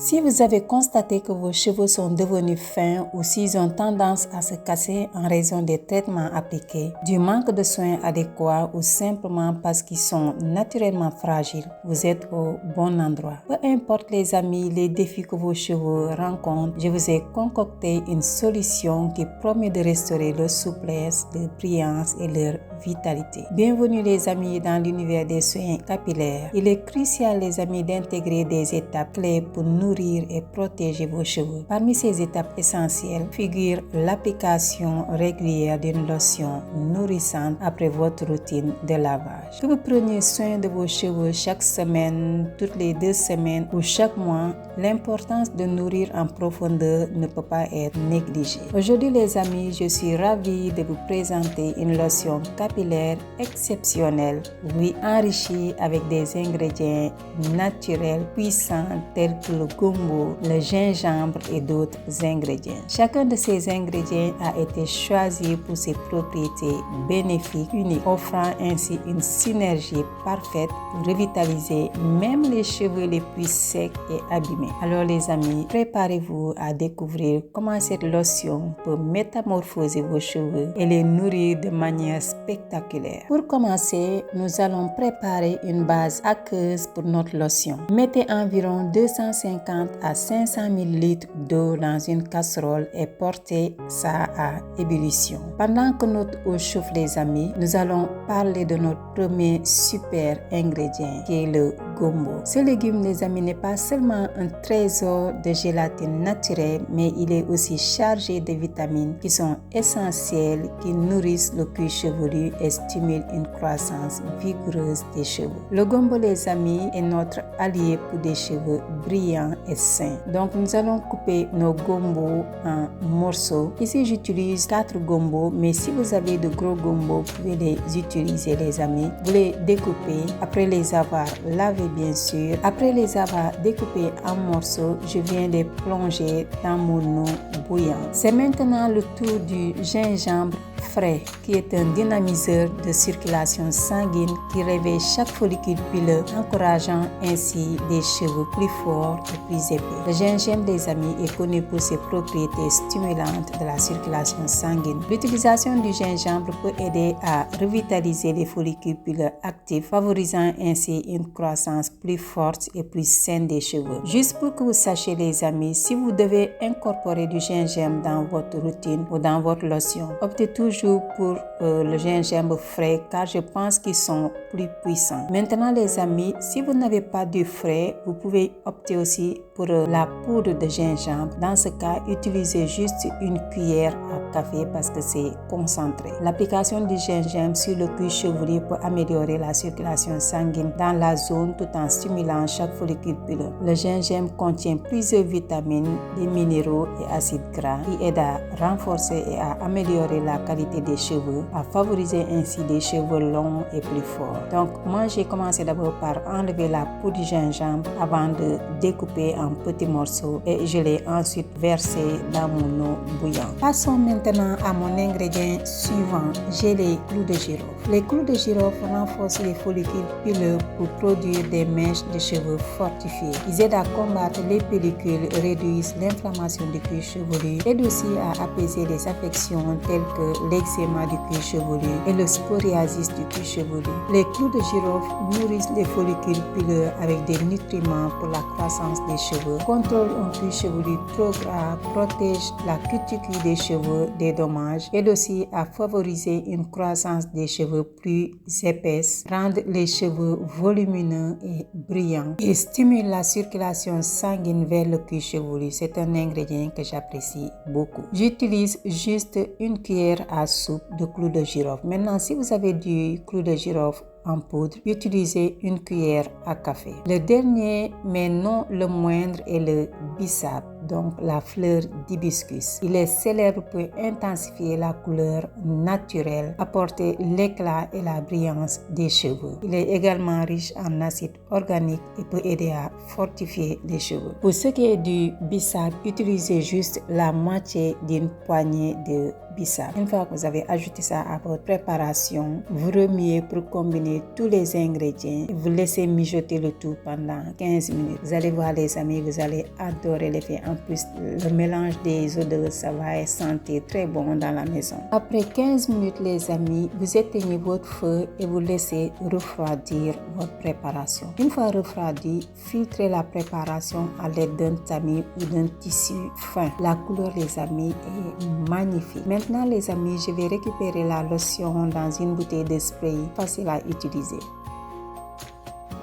Si vous avez constaté que vos cheveux sont devenus fins ou s'ils ont tendance à se casser en raison des traitements appliqués, du manque de soins adéquats ou simplement parce qu'ils sont naturellement fragiles, vous êtes au bon endroit. Peu importe les amis, les défis que vos cheveux rencontrent, je vous ai concocté une solution qui promet de restaurer leur souplesse, leur brillance et leur vitalité. Bienvenue les amis dans l'univers des soins capillaires. Il est crucial les amis d'intégrer des étapes clés pour nourrir et protéger vos cheveux. Parmi ces étapes essentielles figure l'application régulière d'une lotion nourrissante après votre routine de lavage. Que vous preniez soin de vos cheveux chaque semaine, toutes les 2 semaines ou chaque mois, l'importance de nourrir en profondeur ne peut pas être négligée. Aujourd'hui les amis, je suis ravie de vous présenter une lotion capillaire exceptionnelle, oui, enrichie avec des ingrédients naturels puissants tels que le gombo, le gingembre et d'autres ingrédients. Chacun de ces ingrédients a été choisi pour ses propriétés bénéfiques uniques, offrant ainsi une synergie parfaite pour revitaliser même les cheveux les plus secs et abîmés. Alors les amis, préparez-vous à découvrir comment cette lotion peut métamorphoser vos cheveux et les nourrir de manière spectaculaire. Pour commencer, nous allons préparer une base aqueuse pour notre lotion. Mettez environ 250 à 500 ml d'eau dans une casserole et portez ça à ébullition. Pendant que notre eau chauffe les amis, nous allons parler de notre premier super ingrédient qui est le gombo. Ce légume les amis n'est pas seulement un trésor de gélatine naturelle, mais il est aussi chargé de vitamines qui sont essentielles, qui nourrissent le cuir chevelu et stimulent une croissance vigoureuse des cheveux. Le gombo les amis est notre allié pour des cheveux brillants et sains. Donc nous allons couper nos gombos en morceaux. Ici j'utilise 4 gombos, mais si vous avez de gros gombos, vous pouvez les utiliser les amis. Vous les découpez après les avoir lavés bien sûr. Après les avoir découpés en morceaux, je viens les plonger dans mon eau bouillante. C'est maintenant le tour du gingembre frais qui est un dynamiseur de circulation sanguine qui réveille chaque follicule pileux, encourageant ainsi des cheveux plus forts et plus épais. Le gingembre les amis est connu pour ses propriétés stimulantes de la circulation sanguine. L'utilisation du gingembre peut aider à revitaliser les follicules pileux actifs, favorisant ainsi une croissance plus forte et plus saine des cheveux. Juste pour que vous sachiez les amis, si vous devez incorporer du gingembre dans votre routine ou dans votre lotion, optez toujours pour le gingembre frais car je pense qu'ils sont plus puissants. Maintenant les amis, si vous n'avez pas du frais, vous pouvez opter aussi pour la poudre de gingembre. Dans ce cas, utilisez juste une cuillère à café parce que c'est concentré. L'application du gingembre sur le cuir chevelu peut améliorer la circulation sanguine dans la zone tout en stimulant chaque follicule pileux. Le gingembre contient plusieurs vitamines, des minéraux et acides gras qui aident à renforcer et à améliorer la qualité des cheveux, à favoriser ainsi des cheveux longs et plus forts. Donc moi j'ai commencé d'abord par enlever la peau du gingembre avant de découper en petits morceaux et je l'ai ensuite versé dans mon eau bouillante. Passons maintenant à mon ingrédient suivant, j'ai les clous de girofle. Les clous de girofle renforcent les follicules pileux pour produire des mèches de cheveux fortifiées. Ils aident à combattre les pellicules, réduisent l'inflammation du cuir chevelu, aident aussi à apaiser les affections telles que l'eczéma du cuir chevelu et le scoriasis du cuir chevelu. Les clous de girofle nourrissent les follicules pileux avec des nutriments pour la croissance des cheveux, contrôlent un cuir chevelu trop gras, protègent la cuticule des cheveux des dommages, aident aussi à favoriser une croissance des cheveux plus épaisse, rendent les cheveux volumineux et brillants et stimulent la circulation sanguine vers le cuir chevelu. C'est un ingrédient que j'apprécie beaucoup. J'utilise juste une cuillère à soupe de clous de girofle. Maintenant, si vous avez du clou de girofle en poudre, utilisez une cuillère à café. Le dernier, mais non le moindre, est le bissap, donc la fleur d'hibiscus. Il est célèbre pour intensifier la couleur naturelle, apporter l'éclat et la brillance des cheveux. Il est également riche en acide organique et peut aider à fortifier les cheveux. Pour ce qui est du bissap, utilisez juste la moitié d'une poignée de bissap. Une fois que vous avez ajouté ça à votre préparation, vous remuez pour combiner tous les ingrédients. Vous laissez mijoter le tout pendant 15 minutes. Vous allez voir les amis, vous allez adorer l'effet. En plus, le mélange des odeurs, ça va sentir très bon dans la maison. Après 15 minutes les amis, vous éteignez votre feu et vous laissez refroidir votre préparation. Une fois refroidi, filtrez la préparation à l'aide d'un tamis ou d'un tissu fin. La couleur les amis est magnifique. Maintenant les amis, je vais récupérer la lotion dans une bouteille de spray facile à utiliser.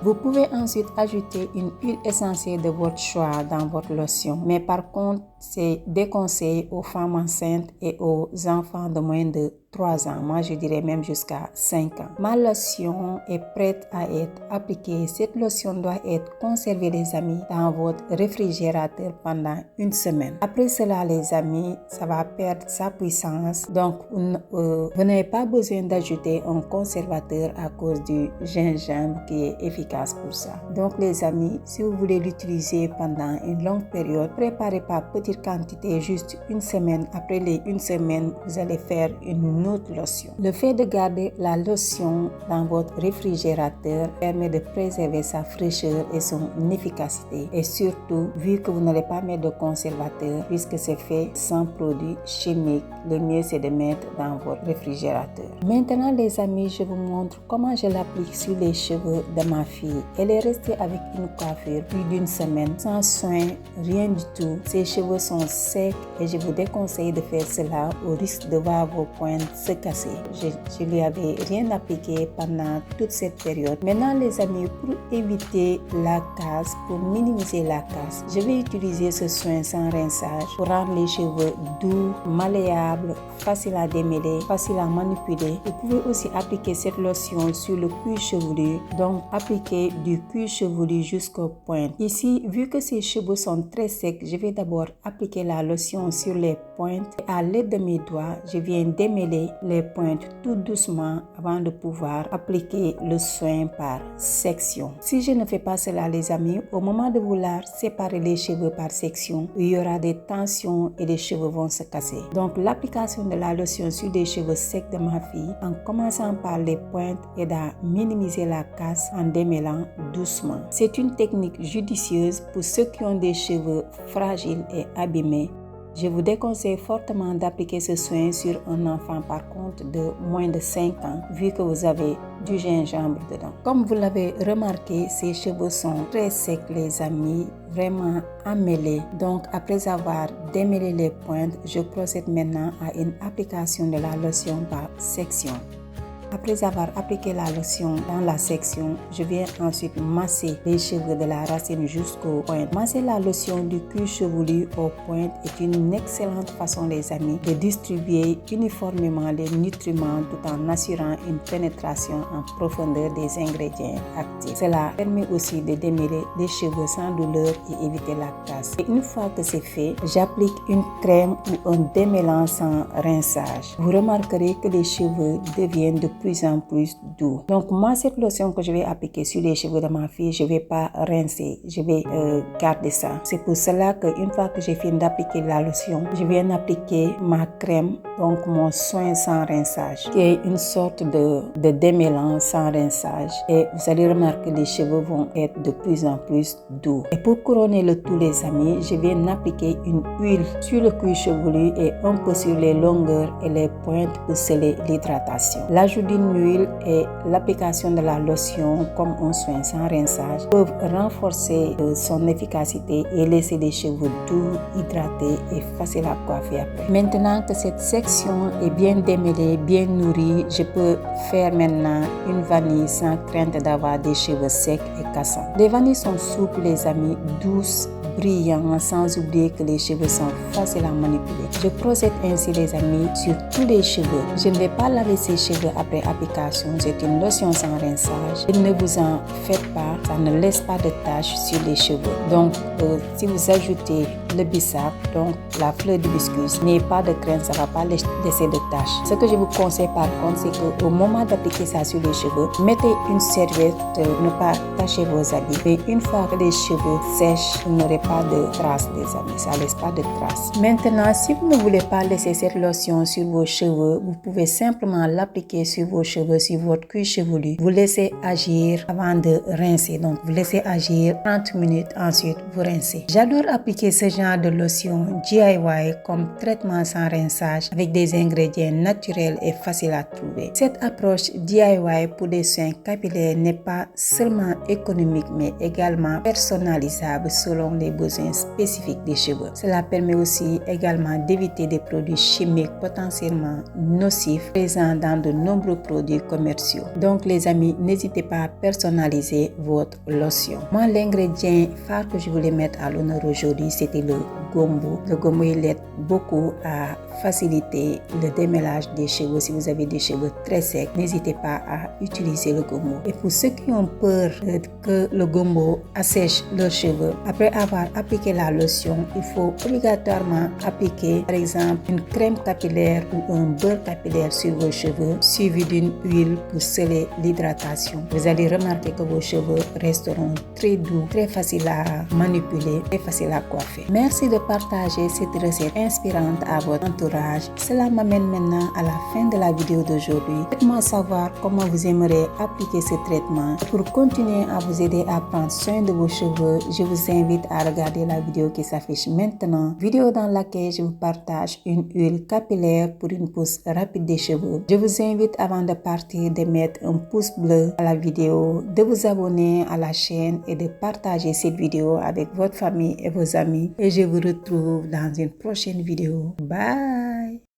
Vous pouvez ensuite ajouter une huile essentielle de votre choix dans votre lotion. Mais par contre, c'est déconseillé aux femmes enceintes et aux enfants de moins de 3 ans. Moi, je dirais même jusqu'à 5 ans. Ma lotion est prête à être appliquée. Cette lotion doit être conservée, les amis, dans votre réfrigérateur pendant une semaine. Après cela, les amis, ça va perdre sa puissance. Donc, vous n'avez pas besoin d'ajouter un conservateur à cause du gingembre qui est efficace pour ça. Donc, les amis, si vous voulez l'utiliser pendant une longue période, préparez par petite quantité, juste une semaine. Après les une semaine, vous allez faire une autre lotion. Le fait de garder la lotion dans votre réfrigérateur permet de préserver sa fraîcheur et son efficacité. Et surtout, vu que vous n'allez pas mettre de conservateur, puisque c'est fait sans produits chimiques, le mieux c'est de mettre dans votre réfrigérateur. Maintenant les amis, je vous montre comment je l'applique sur les cheveux de ma fille. Elle est restée avec une coiffure plus d'une semaine, sans soin, rien du tout. Ses cheveux sont secs et je vous déconseille de faire cela au risque de voir vos pointes se casser. Je lui avais rien appliqué pendant toute cette période. Maintenant les amis, pour éviter la casse, pour minimiser la casse, je vais utiliser ce soin sans rinçage pour rendre les cheveux doux, malléables, faciles à démêler, faciles à manipuler. Vous pouvez aussi appliquer cette lotion sur le cuir chevelu, donc appliquer du cuir chevelu jusqu'aux pointes. Ici, vu que ses cheveux sont très secs, je vais d'abord appliquer la lotion sur les pointes. Et à l'aide de mes doigts, je viens démêler les pointes tout doucement avant de pouvoir appliquer le soin par section. Si je ne fais pas cela les amis, au moment de vouloir séparer les cheveux par section, il y aura des tensions et les cheveux vont se casser. Donc l'application de la lotion sur les cheveux secs de ma fille, en commençant par les pointes, aide à minimiser la casse en démêlant doucement. C'est une technique judicieuse pour ceux qui ont des cheveux fragiles et abîmés. Je vous déconseille fortement d'appliquer ce soin sur un enfant par contre de moins de 5 ans, vu que vous avez du gingembre dedans. Comme vous l'avez remarqué, ses cheveux sont très secs les amis, vraiment amêlés. Donc après avoir démêlé les pointes, je procède maintenant à une application de la lotion par section. Après avoir appliqué la lotion dans la section, je viens ensuite masser les cheveux de la racine jusqu'aux pointes. Masser la lotion du cuir chevelu aux pointes est une excellente façon, les amis, de distribuer uniformément les nutriments tout en assurant une pénétration en profondeur des ingrédients actifs. Cela permet aussi de démêler les cheveux sans douleur et éviter la casse. Et une fois que c'est fait, j'applique une crème ou un démêlant sans rinçage. Vous remarquerez que les cheveux deviennent de plus en plus doux. Donc moi, cette lotion que je vais appliquer sur les cheveux de ma fille, je vais pas rincer, je vais garder ça. C'est pour cela qu'une fois que j'ai fini d'appliquer la lotion, je viens appliquer ma crème, donc mon soin sans rinçage, qui est une sorte de démêlant sans rinçage. Et vous allez remarquer que les cheveux vont être de plus en plus doux. Et pour couronner le tout les amis, je viens appliquer une huile sur le cuir chevelu et un peu sur les longueurs et les pointes pour sceller l'hydratation. L'ajout d'une huile et l'application de la lotion comme un soin sans rinçage peuvent renforcer son efficacité et laisser les cheveux doux, hydratés et faciles à coiffer après. Maintenant que cette section est bien démêlée, bien nourrie, je peux faire maintenant une vanille sans crainte d'avoir des cheveux secs et cassants. Les vanilles sont souples les amis, douces, brillant, sans oublier que les cheveux sont faciles à manipuler. Je procède ainsi les amis sur tous les cheveux. Je ne vais pas laver ces cheveux après application, c'est une lotion sans rinçage. Et ne vous en faites pas, ça ne laisse pas de taches sur les cheveux. Donc si vous ajoutez le bissap, donc la fleur d'hibiscus. N'ayez pas de crainte, ça ne va pas laisser de taches. Ce que je vous conseille par contre, c'est qu'au moment d'appliquer ça sur les cheveux, mettez une serviette, ne pas tacher vos habits. Et une fois que les cheveux sèchent, vous n'aurez pas de traces des habits, ça ne laisse pas de traces. Maintenant, si vous ne voulez pas laisser cette lotion sur vos cheveux, vous pouvez simplement l'appliquer sur vos cheveux, sur votre cuir chevelu. Vous laissez agir avant de rincer. Donc, vous laissez agir 30 minutes, ensuite vous rincez. J'adore appliquer ce genre de lotion DIY comme traitement sans rinçage avec des ingrédients naturels et faciles à trouver. Cette approche DIY pour des soins capillaires n'est pas seulement économique mais également personnalisable selon les besoins spécifiques des cheveux. Cela permet aussi également d'éviter des produits chimiques potentiellement nocifs présents dans de nombreux produits commerciaux. Donc les amis, n'hésitez pas à personnaliser votre lotion. Moi, l'ingrédient phare que je voulais mettre à l'honneur aujourd'hui, c'était le gombo. Le gombo, il aide beaucoup à faciliter le démêlage des cheveux. Si vous avez des cheveux très secs, n'hésitez pas à utiliser le gombo. Et pour ceux qui ont peur que le gombo assèche leurs cheveux, après avoir appliqué la lotion, il faut obligatoirement appliquer par exemple une crème capillaire ou un beurre capillaire sur vos cheveux, suivi d'une huile pour sceller l'hydratation. Vous allez remarquer que vos cheveux resteront très doux, très faciles à manipuler, très faciles à coiffer. Merci de partager cette recette inspirante à votre entourage. Cela m'amène maintenant à la fin de la vidéo d'aujourd'hui. Faites-moi savoir comment vous aimeriez appliquer ce traitement. Pour continuer à vous aider à prendre soin de vos cheveux, je vous invite à regarder la vidéo qui s'affiche maintenant. Vidéo dans laquelle je vous partage une huile capillaire pour une pousse rapide des cheveux. Je vous invite avant de partir de mettre un pouce bleu à la vidéo, de vous abonner à la chaîne et de partager cette vidéo avec votre famille et vos amis. Et je vous retrouve dans une prochaine vidéo. Bye!